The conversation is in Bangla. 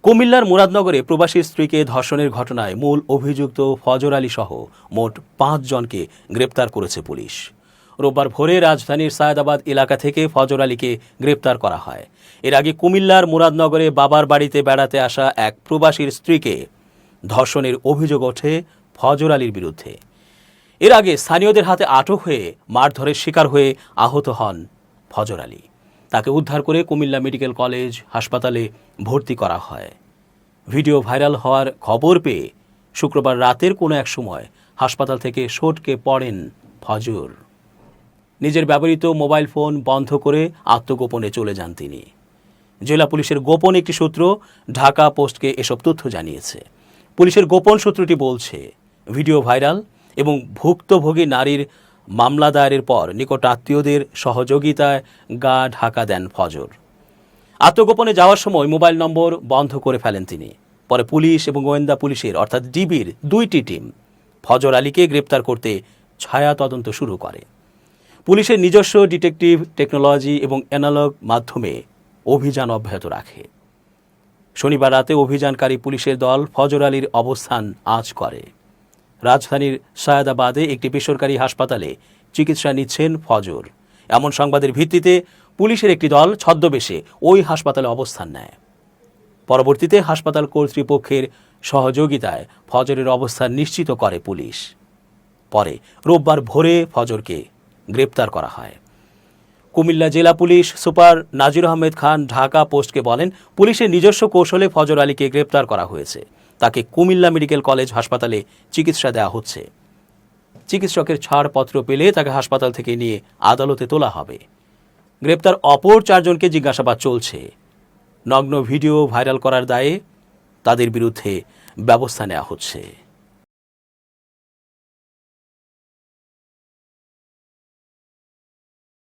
কুমিল্লার মুরাদনগরে প্রবাসী স্ত্রীকে ধর্ষণের ঘটনায় মূল অভিযুক্ত ফজর আলী সহ মোট ৫ জনকে গ্রেপ্তার করেছে পুলিশ। রোববার ভোরে রাজধানীর সায়েদাবাদ এলাকা থেকে ফজর আলীকে গ্রেপ্তার করা হয়। এর আগে কুমিল্লার মুরাদনগরে বাবার বাড়িতে বেড়াতে আসা এক প্রবাসীর স্ত্রীকে ধর্ষণের অভিযোগ ওঠে ফজর আলীর বিরুদ্ধে। এর আগে স্থানীয়দের হাতে আটক হয়ে মারধরের শিকার হয়ে আহত হন ফজর আলী। তাকে উদ্ধার করে কুমিল্লা মেডিকেল কলেজ হাসপাতালে ভর্তি করা হয়। ভিডিও ভাইরাল হওয়ার খবর পেয়ে শুক্রবার রাতের কোনো এক সময় হাসপাতাল থেকে সটকে পড়েন ফজর। নিজের ব্যবহৃত মোবাইল ফোন বন্ধ করে আত্মগোপনে চলে যান তিনি। জেলা পুলিশের গোপন একটি সূত্র ঢাকা পোস্টকে এসব তথ্য জানিয়েছে। পুলিশের গোপন সূত্রটি বলছে, ভিডিও ভাইরাল এবং ভুক্তভোগী নারীর মামলা দায়েরের পর নিকট আত্মীয়দের সহযোগিতায় গা ঢাকা দেন ফজর। আত্মগোপনে যাওয়ার সময় মোবাইল নম্বর বন্ধ করে ফেলেন তিনি। পরে পুলিশ এবং গোয়েন্দা পুলিশের অর্থাৎ ডিবির 2টি টিম ফজর আলীকে গ্রেপ্তার করতে ছায়া তদন্ত শুরু করে। পুলিশের নিজস্ব ডিটেকটিভ টেকনোলজি এবং অ্যানালগ মাধ্যমে অভিযান অব্যাহত রাখে। শনিবার রাতে অভিযানকারী পুলিশের দল ফজর আলীর অবস্থান আঁচ করে। রাজধানীর সায়েদাবাদে একটি বেসরকারি হাসপাতালে চিকিৎসা নিচ্ছেন ফজর। এমন সংবাদের ভিত্তিতে পুলিশের একটি দল ছদ্মবেশে ওই হাসপাতালে অবস্থান নেয়। পরবর্তীতে হাসপাতাল কর্তৃপক্ষের সহযোগিতায় ফজরের অবস্থান নিশ্চিত করে পুলিশ। পরে রোববার ভোরে ফজরকে গ্রেপ্তার করা হয়। কুমিল্লা জেলা পুলিশ সুপার নাজির আহমেদ খান ঢাকা পোস্টকে বলেন, পুলিশের নিজস্ব কৌশলে ফজর আলীকে গ্রেপ্তার করা হয়েছে। তাকে কুমিল্লা মেডিকেল কলেজ হাসপাতালে চিকিৎসা দেওয়া হচ্ছে। চিকিৎসকের ছাড়পত্র পেলে তাকে হাসপাতাল থেকে নিয়ে আদালতে তোলা হবে। গ্রেপ্তার অপর 4 জনকে জিজ্ঞাসাবাদ চলছে। নগ্ন ভিডিও ভাইরাল করার দায়ে তাদের বিরুদ্ধে ব্যবস্থা নেওয়া হচ্ছে।